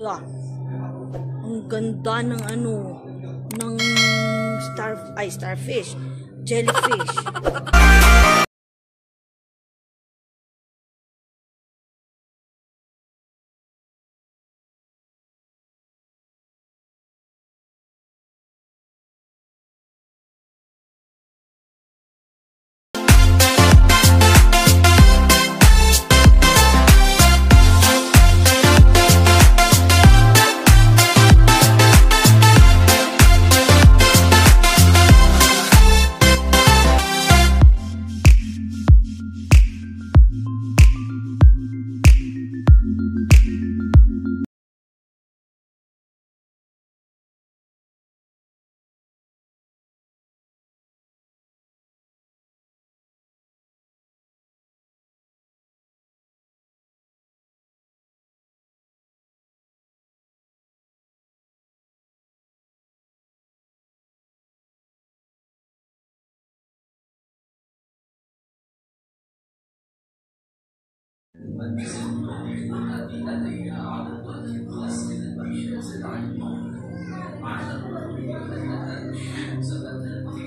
Ah, ang ganda ng ng starfish, jellyfish.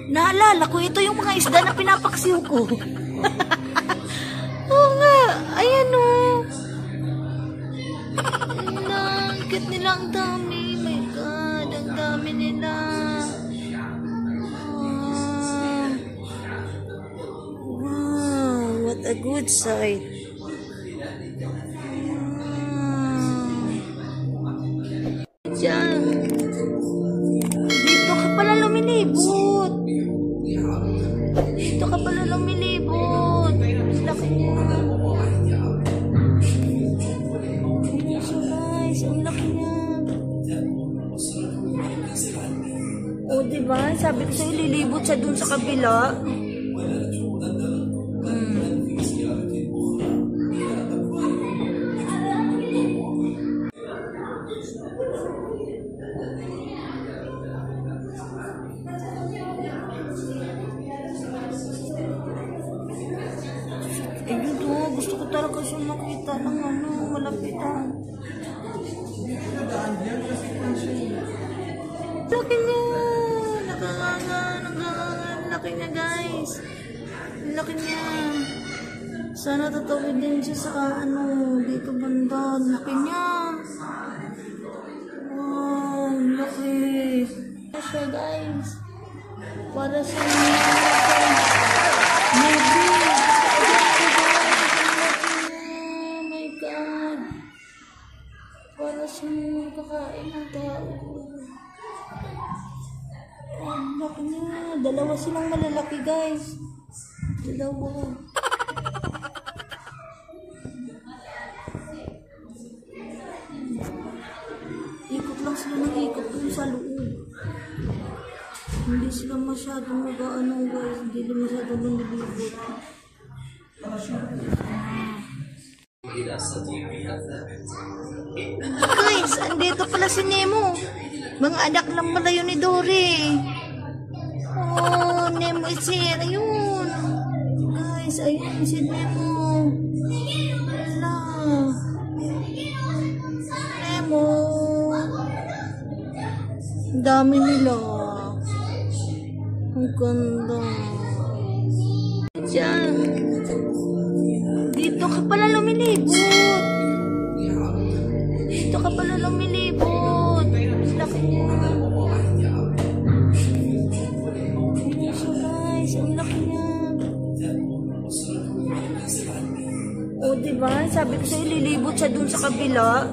Naalala ko, ito yung mga isda na pinapaksiw ko. Oo nga, ayan o. Ang cute nila, ang dami. My God, ang dami nila. Wow, what a good sight. Diyan. Dito ka pala lumilibot. Dito ka pala lumilibot. Laki niya. So guys, ang laki niya. O diba? Sabi ko sa'yo, lilibot siya dun sa kabila. Gusto ko talaga siya makita ng malapitan. Laki niya! Laki niya guys. Laki niya. Sana tatawid din siya sa dito banda. Laki niya. Wow, laki. Siya guys. Para sa maybe. Para sa kakain ng tao. Ang laki niya. Dalawa silang malalaki guys. Dalawa. Ikot lang sila ng ikot dun sa loob. Hindi sila masyadong guys. Hindi sila masyadong lumilibot. Guys, andito pala si Nemo. Mga anak lang pala yun ni Dory. Oh, Nemo is here. Ayun. Guys, ayun si Nemo. Wala. Nemo. Ang dami nila. Ang ganda. Diyan. Dito ka pala lumilibot. Dito ka pala lumilibot. Laki niya. So guys, ang laki niya. O diba? Sabi ko sa'yo, lilibot siya dun sa kabila.